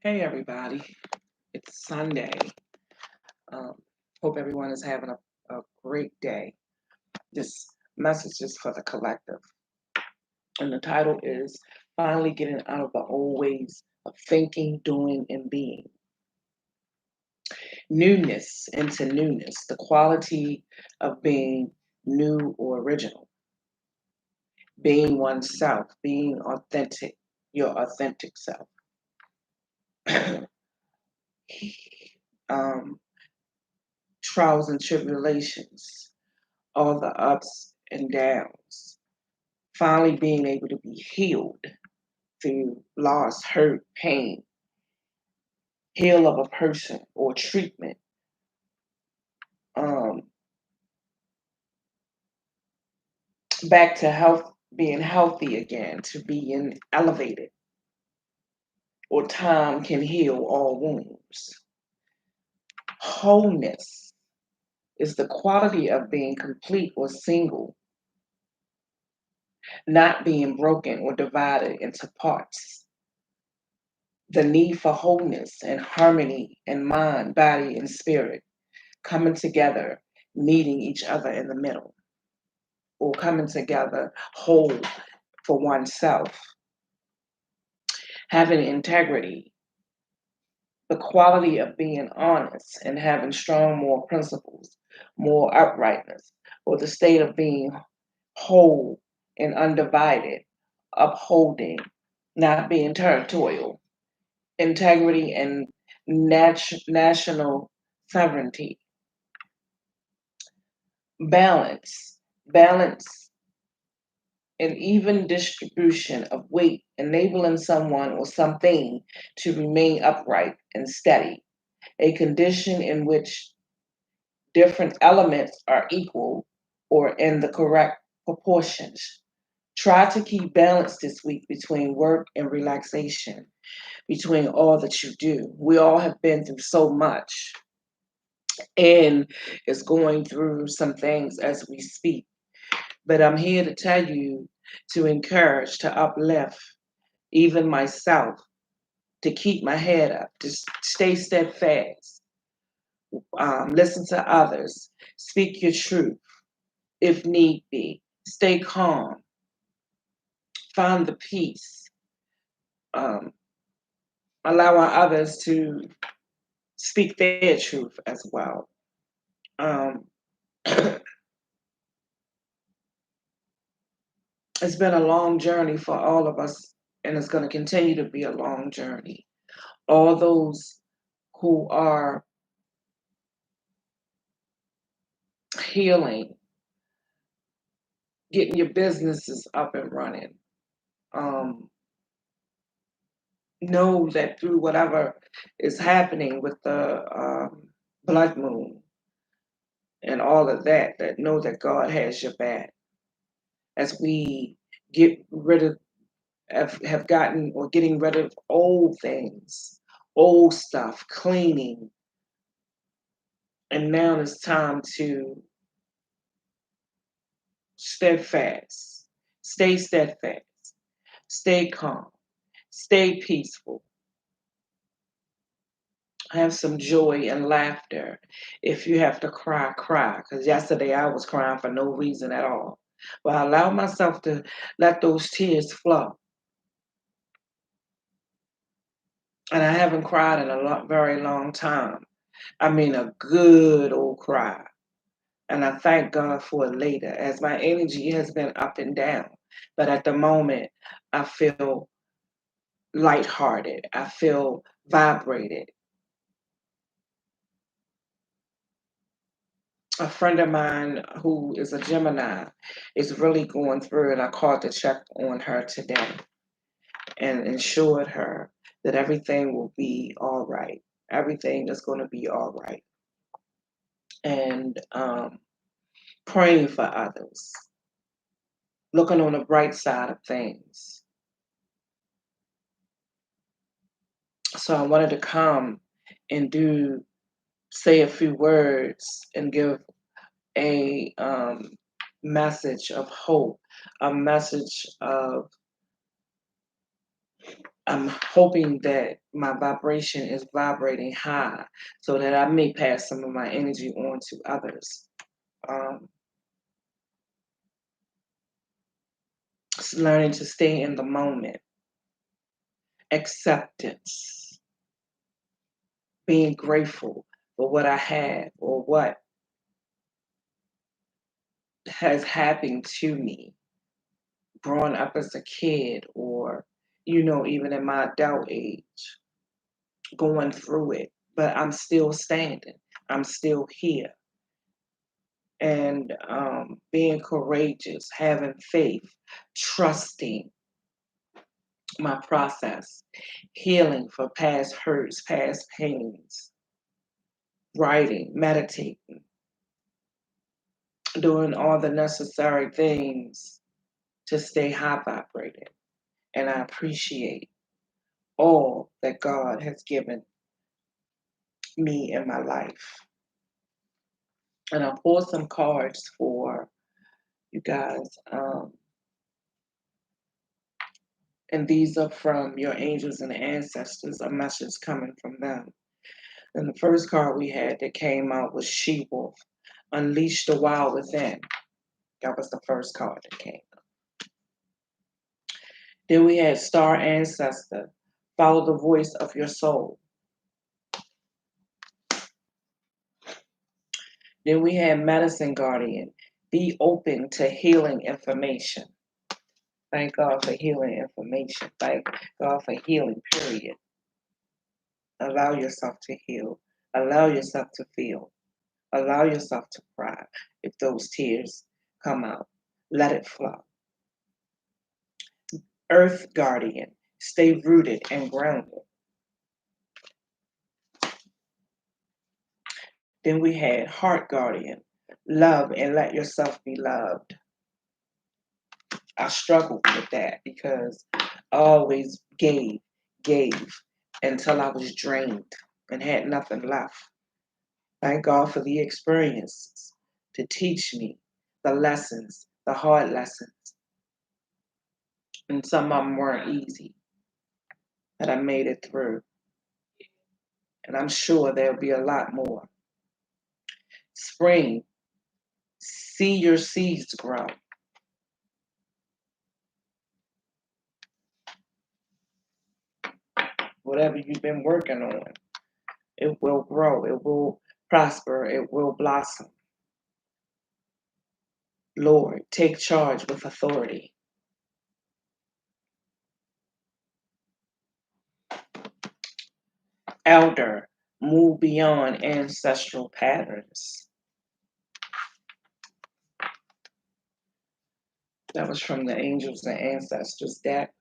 Hey everybody, it's Sunday. Um, Hope everyone is having a great day. This message is for the collective, and the title is Finally Getting Out of the Old Ways of Thinking, Doing, and Being. Newness into newness, the quality of being new or original, being oneself, being authentic, your authentic self. um, Trials and tribulations, all the ups and downs, finally being able to be healed through loss, hurt, pain, heal of a person or treatment, um, back to health, being healthy again, to being elevated, or time can heal all wounds. Wholeness is the quality of being complete or single, not being broken or divided into parts. The need for wholeness and harmony in mind, body, and spirit coming together, meeting each other in the middle, or coming together whole for oneself, having integrity, the quality of being honest and having strong moral principles, more uprightness, or the state of being whole and undivided, upholding, not being territorial, integrity and national sovereignty, balance an even distribution of weight, enabling someone or something to remain upright and steady, a condition in which different elements are equal or in the correct proportions. Try to keep balance this week between work and relaxation, between all that you do. We all have been through so much and is going through some things as we speak. But I'm here to tell you to encourage, to uplift, even myself, to keep my head up, to stay steadfast, listen to others, speak your truth if need be, stay calm, find the peace, um, allowing others to speak their truth as well. Um, it's been a long journey for all of us, and it's going to continue to be a long journey. All those who are healing, getting your businesses up and running. Um, know that through whatever is happening with the blood moon and all of that, that know that God has your back. As we get rid of, have gotten or getting rid of old things, old stuff, cleaning, and now it's time to steadfast, stay steadfast, stay calm, stay peaceful, have some joy and laughter. If you have to cry, cry. Because yesterday I was crying for no reason at all. But I allowed myself to let those tears flow. And I haven't cried in a very long time. I mean, a good old cry. And I thank God for it later, as my energy has been up and down. But at the moment, I feel lighthearted. I feel vibrated. A friend of mine who is a Gemini is really going through, and I called to check on her today and assured her that everything will be all right. Everything is going to be all right. And praying for others, looking on the bright side of things. So I wanted to come and say a few words and give a message of hope, a message of I'm hoping that my vibration is vibrating high so that I may pass some of my energy on to others. Learning to stay in the moment, acceptance, being grateful for what I have or what has happened to me growing up as a kid or, even in my adult age, going through it. But I'm still standing, I'm still here. And being courageous, having faith, trusting my process, healing for past hurts, past pains, writing, meditating, doing all the necessary things to stay high vibrating. And I appreciate all that God has given me in my life. And I'll pull some cards for you guys. And these are from your angels and ancestors, a message coming from them. And the first card we had that came out was She Wolf, Unleash the Wild Within. That was the first card that came up. Then we had Star Ancestor, Follow the Voice of Your Soul. Then we had Medicine Guardian, Be Open to Healing Information. Thank God for healing information. Thank God for healing, period. Allow yourself to heal. Allow yourself to feel. Allow yourself to cry if those tears come out. Let it flow. Earth Guardian, stay rooted and grounded. Then we had Heart Guardian, love and let yourself be loved. I struggled with that because I always gave until I was drained and had nothing left. Thank God for the experiences to teach me the lessons, the hard lessons. And some of them weren't easy, but I made it through. And I'm sure there'll be a lot more. Spring, see your seeds grow. Whatever you've been working on, it will grow, it will prosper, it will blossom. Lord, take charge with authority. Elder, move beyond ancestral patterns. That was from the Angels and Ancestors deck.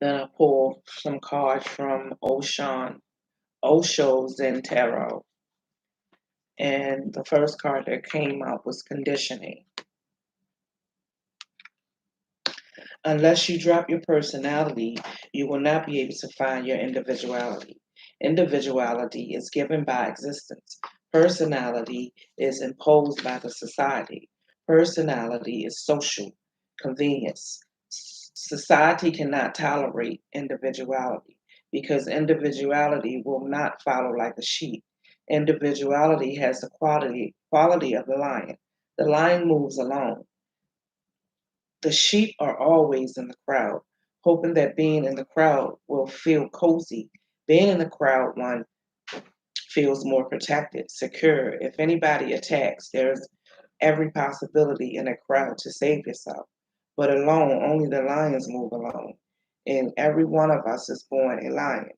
Then I pulled some cards from Osho's Zen Tarot. And the first card that came out was Conditioning. Unless you drop your personality, you will not be able to find your individuality. Individuality is given by existence. Personality is imposed by the society. Personality is social convenience. Society cannot tolerate individuality because individuality will not follow like a sheep. Individuality has the quality of the lion. The lion moves alone. The sheep are always in the crowd, hoping that being in the crowd will feel cozy. Being in the crowd, one feels more protected, secure. If anybody attacks, there's every possibility in a crowd to save yourself. But alone, only the lions move alone. And every one of us is born a lion.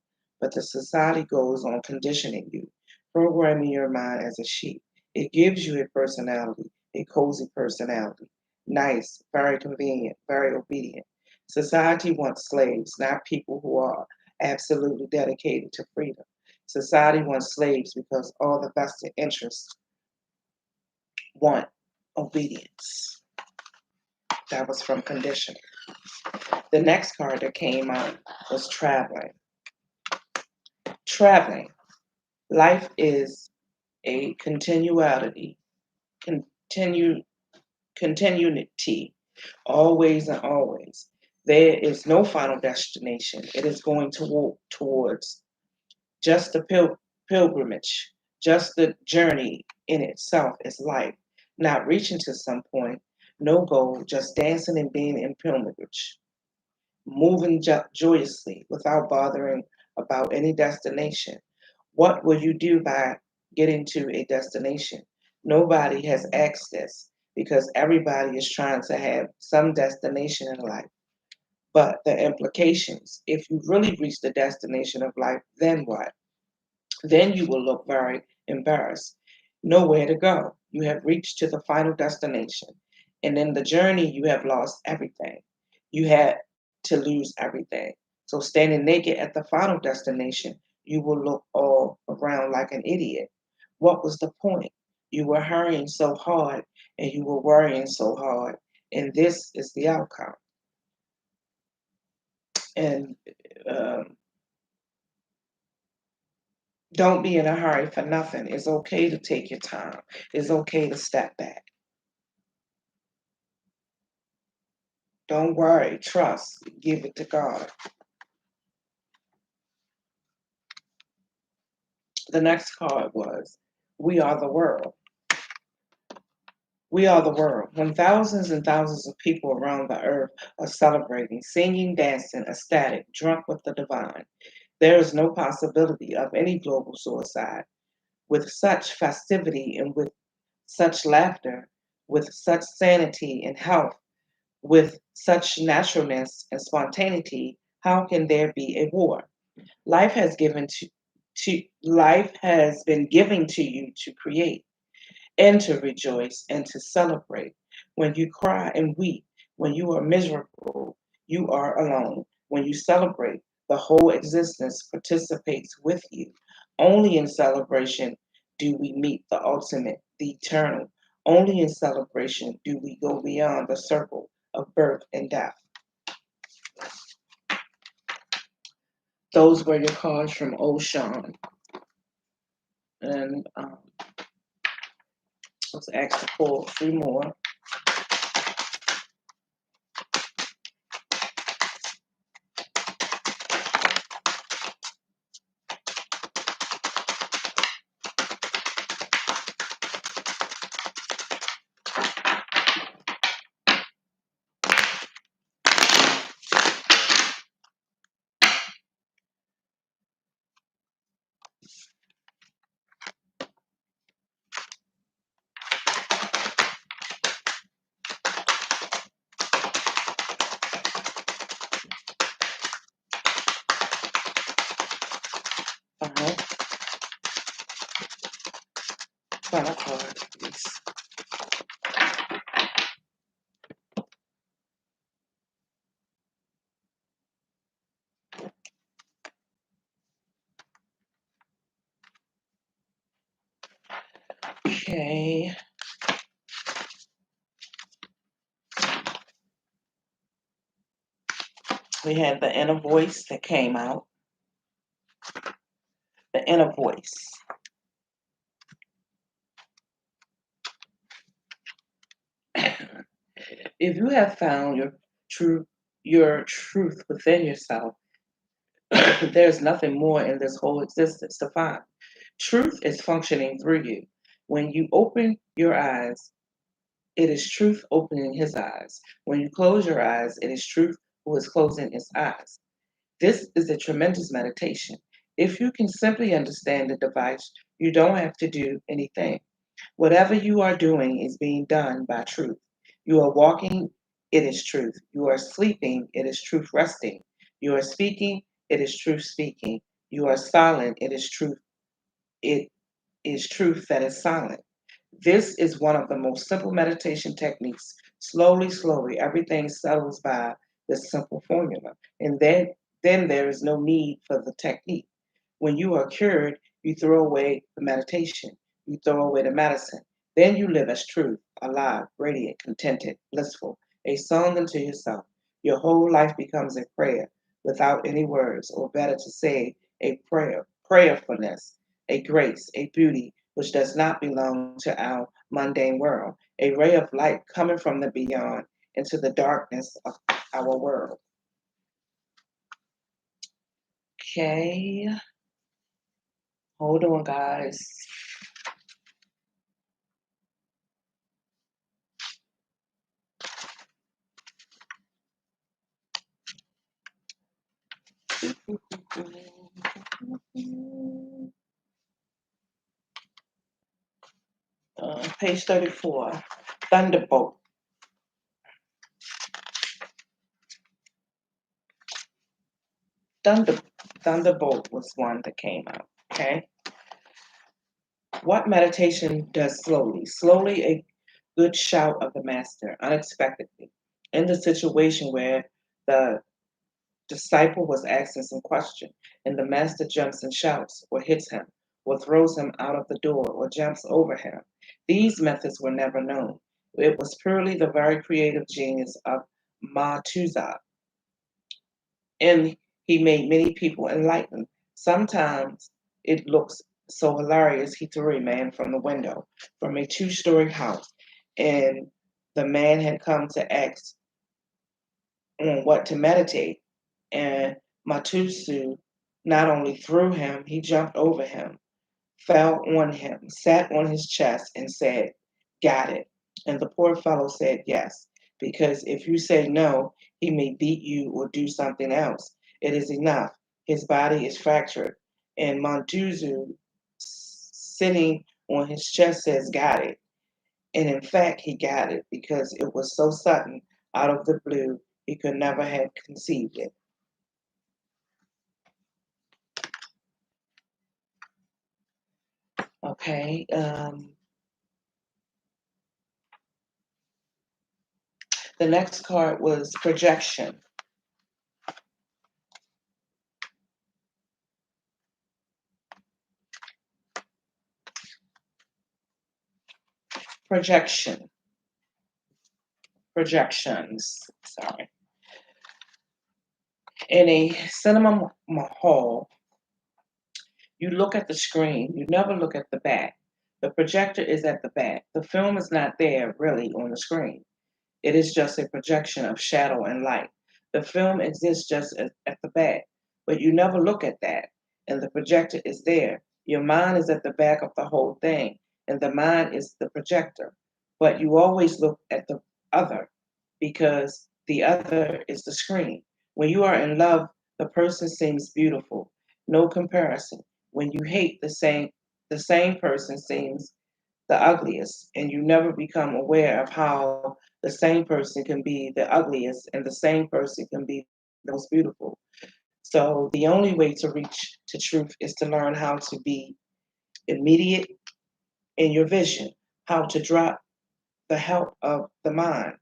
But the society goes on conditioning you, programming your mind as a sheep. It gives you a personality, a cozy personality. Nice, very convenient, very obedient. Society wants slaves, not people who are absolutely dedicated to freedom. Society wants slaves because all the vested interests want obedience. That was from Conditioning. The next card that came out was Traveling. Traveling. Life is a continuity, continuity, always and always. There is no final destination. It is going to walk towards just the pilgrimage, just the journey in itself is life, not reaching to some point, no goal, just dancing and being in pilgrimage, moving joyously without bothering about any destination. What will you do by getting to a destination? Nobody has asked this because everybody is trying to have some destination in life. But the implications, if you really reach the destination of life, then what? Then you will look very embarrassed. Nowhere to go. You have reached to the final destination. And in the journey, you have lost everything. You had to lose everything. So, standing naked at the final destination, you will look all around like an idiot. What was the point? You were hurrying so hard and you were worrying so hard. And this is the outcome. And um, don't be in a hurry for nothing. It's okay to take your time. It's okay to step back. Don't worry. Trust. Give it to God. The next card was We Are the World. We are the world. When thousands and thousands of people around the earth are celebrating, singing, dancing, ecstatic, drunk with the divine, there is no possibility of any global suicide. With such festivity and with such laughter, with such sanity and health, with such naturalness and spontaneity, how can there be a war? Life has given life has been given to you to create and to rejoice and to celebrate. When you cry and weep, when you are miserable, you are alone. When you celebrate, the whole existence participates with you. Only in celebration do we meet the ultimate, the eternal. Only in celebration do we go beyond the circle of birth and death. Those were your cards from Ocean. And let's ask to pull three more. Uh-huh. Final card, please. Okay. We had the inner voice that came out. The inner voice. If you have found your truth within yourself, there's nothing more in this whole existence to find. Truth is functioning through you. When you open your eyes, it is truth opening his eyes. When you close your eyes, it is truth who is closing his eyes. This is a tremendous meditation. If you can simply understand the device, you don't have to do anything. Whatever you are doing is being done by truth. You are walking, it is truth. You are sleeping, it is truth resting. You are speaking, it is truth speaking. You are silent, it is truth. It is truth that is silent. This is one of the most simple meditation techniques. Slowly, slowly, everything settles by this simple formula. And then there is no need for the technique. When you are cured, you throw away the meditation, you throw away the medicine. Then you live as truth, alive, radiant, contented, blissful, a song unto yourself. Your whole life becomes a prayer without any words, or better to say, a prayer, prayerfulness, a grace, a beauty which does not belong to our mundane world, a ray of light coming from the beyond into the darkness of our world. Okay. Hold on, guys. Page 34. Thunderbolt. Thunder, Thunderbolt was one that came out. Okay. What meditation does slowly? Slowly, a good shout of the master, unexpectedly, in the situation where the disciple was asking some question, and the master jumps and shouts, or hits him, or throws him out of the door, or jumps over him. These methods were never known. It was purely the very creative genius of Ma Tuzak, and he made many people enlightened. Sometimes it looks so hilarious. He threw a man from the window from a two-story house, and the man had come to ask on what to meditate. And Matusu not only threw him, he jumped over him, fell on him, sat on his chest, and said, "Got it." And the poor fellow said, "Yes, because if you say no, he may beat you or do something else. It is enough. His body is fractured." And Montuzu, sitting on his chest, says, "Got it." And in fact, he got it because it was so sudden, out of the blue, he could never have conceived it. Okay. The next card was projection. Projection. Projections. Sorry. In a cinema hall, you look at the screen, you never look at the back. The projector is at the back. The film is not there really on the screen. It is just a projection of shadow and light. The film exists just at the back, but you never look at that, and the projector is there. Your mind is at the back of the whole thing, and the mind is the projector. But you always look at the other because the other is the screen. When you are in love, the person seems beautiful, no comparison. When you hate the same person seems the ugliest, and you never become aware of how the same person can be the ugliest and the same person can be the most beautiful. So the only way to reach to truth is to learn how to be immediate in your vision, how to drop the help of the mind.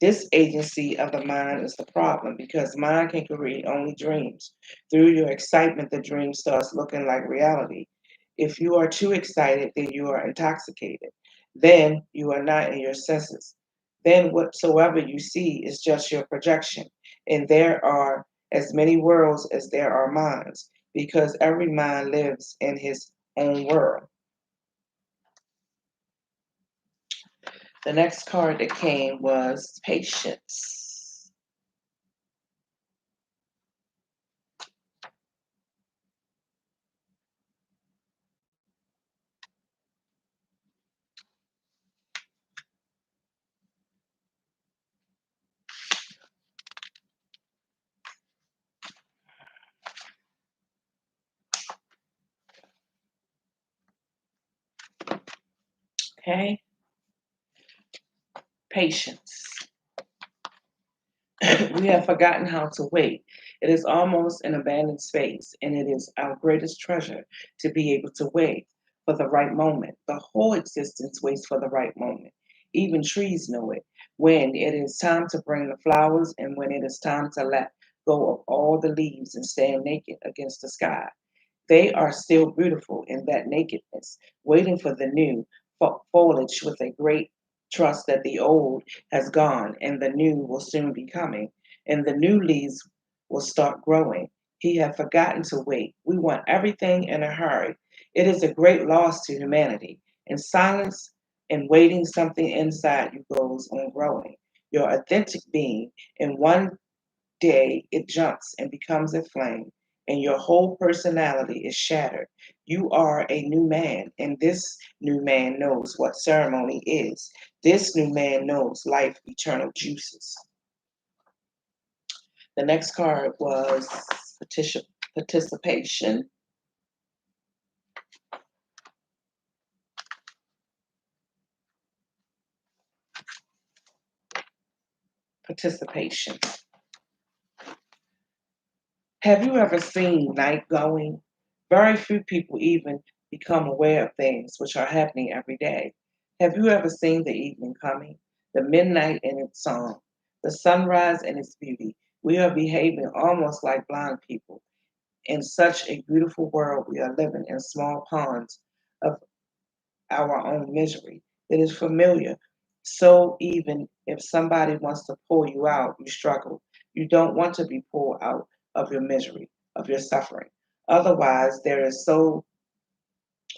This agency of the mind is the problem because mind can create only dreams. Through your excitement, the dream starts looking like reality. If you are too excited, then you are intoxicated. Then you are not in your senses. Then whatsoever you see is just your projection. And there are as many worlds as there are minds because every mind lives in his own world. The next card that came was patience. Okay, patience. We have forgotten how to wait. It is almost an abandoned space, and it is our greatest treasure to be able to wait for the right moment. The whole existence waits for the right moment. Even trees know it. When it is time to bring the flowers, and when it is time to let go of all the leaves and stand naked against the sky. They are still beautiful in that nakedness, waiting for the new foliage with a great trust that the old has gone and the new will soon be coming, and the new leaves will start growing. He had forgotten to wait. We want everything in a hurry. It is a great loss to humanity. In silence and waiting, something inside you goes on growing. Your authentic being, in one day it jumps and becomes a flame, and your whole personality is shattered. You are a new man, and this new man knows what ceremony is. This new man knows life eternal juices. The next card was participation. Participation. Have you ever seen night going? Very few people even become aware of things which are happening every day. Have you ever seen the evening coming? The midnight in its song, the sunrise in its beauty. We are behaving almost like blind people. In such a beautiful world, we are living in small ponds of our own misery. It is familiar. So even if somebody wants to pull you out, you struggle. You don't want to be pulled out of your misery, of your suffering. Otherwise, there is so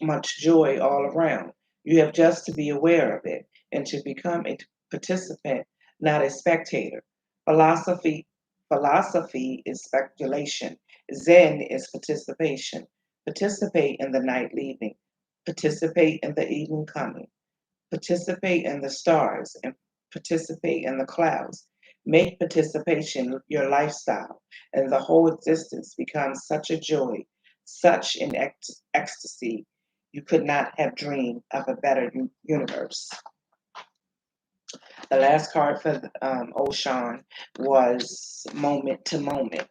much joy all around. You have just to be aware of it and to become a participant, not a spectator. Philosophy philosophy is speculation. Zen is participation. Participate in the night leaving. Participate in the evening coming. Participate in the stars and participate in the clouds. Make participation your lifestyle, and the whole existence becomes such a joy, such an ecstasy. You could not have dreamed of a better universe. The last card for Oshan was moment to moment.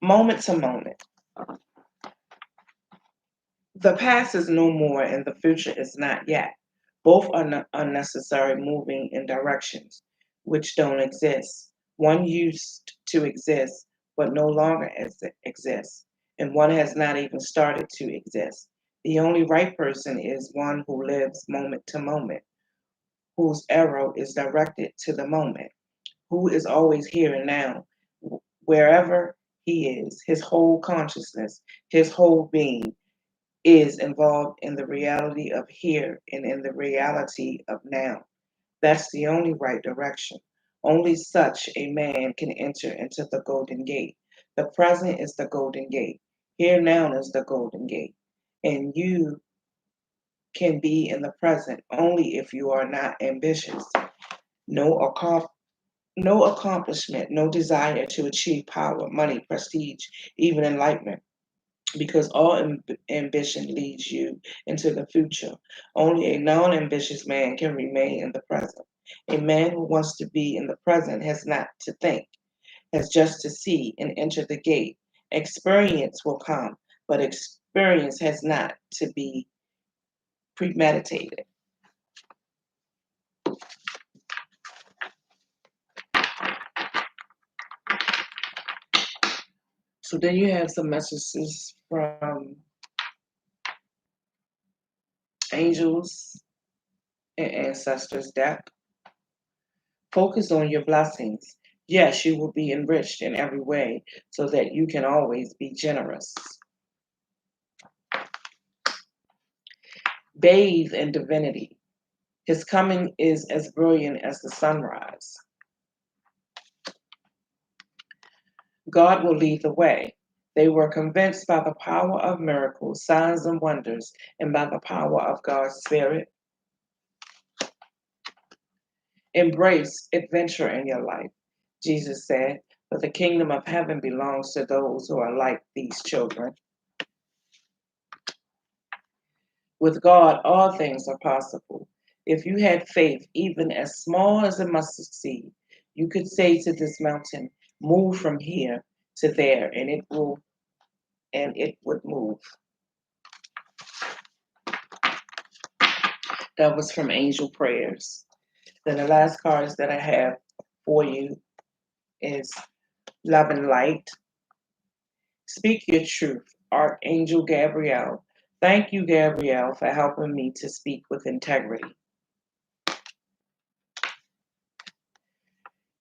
Moment to moment. The past is no more and the future is not yet. Both are unnecessary, moving in directions which don't exist. One used to exist but no longer exists, and one has not even started to exist. The only right person is one who lives moment to moment, whose arrow is directed to the moment, who is always here and now, wherever he is, his whole consciousness, his whole being is involved in the reality of here and in the reality of now. That's the only right direction. Only such a man can enter into the golden gate. The present is the golden gate. Here now is the golden gate. And you can be in the present only if you are not ambitious. No, no accomplishment, no desire to achieve power, money, prestige, even enlightenment, because all ambition leads you into the future. Only a non ambitious man can remain in the present. A man who wants to be in the present has not to think, has just to see and enter the gate. Experience will come, but experience has not to be premeditated. So then you have some messages from angels and ancestors deck. Focus on your blessings. Yes, you will be enriched in every way so that you can always be generous. Bathe in divinity. His coming is as brilliant as the sunrise. God will lead the way. They were convinced by the power of miracles, signs, and wonders, and by the power of God's Spirit. Embrace adventure in your life, Jesus said, for the kingdom of heaven belongs to those who are like these children. With God, all things are possible. If you had faith, even as small as a mustard seed, you could say to this mountain, move from here to there, and it would move. That was from Angel Prayers. Then the last cards that I have for you is Love and Light. Speak your truth, Archangel Gabriel. Thank you, Gabriel, for helping me to speak with integrity.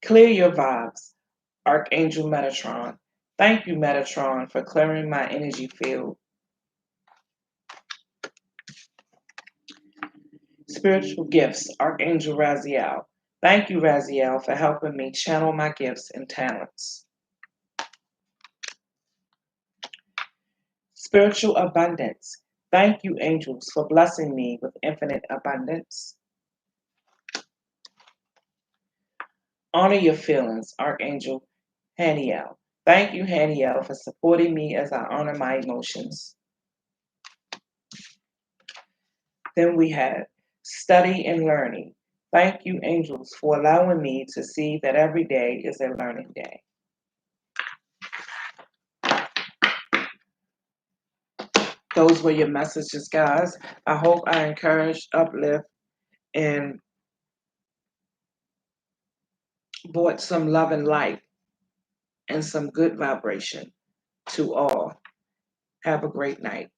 Clear your vibes, Archangel Metatron. Thank you, Metatron, for clearing my energy field. Spiritual gifts, Archangel Raziel. Thank you, Raziel, for helping me channel my gifts and talents. Spiritual abundance. Thank you, angels, for blessing me with infinite abundance. Honor your feelings, Archangel Haniel. Thank you, Haniel, for supporting me as I honor my emotions. Then we have study and learning. Thank you, angels, for allowing me to see that every day is a learning day. Those were your messages, guys. I hope I encouraged, uplift, and brought some love and light and some good vibration to all. Have a great night.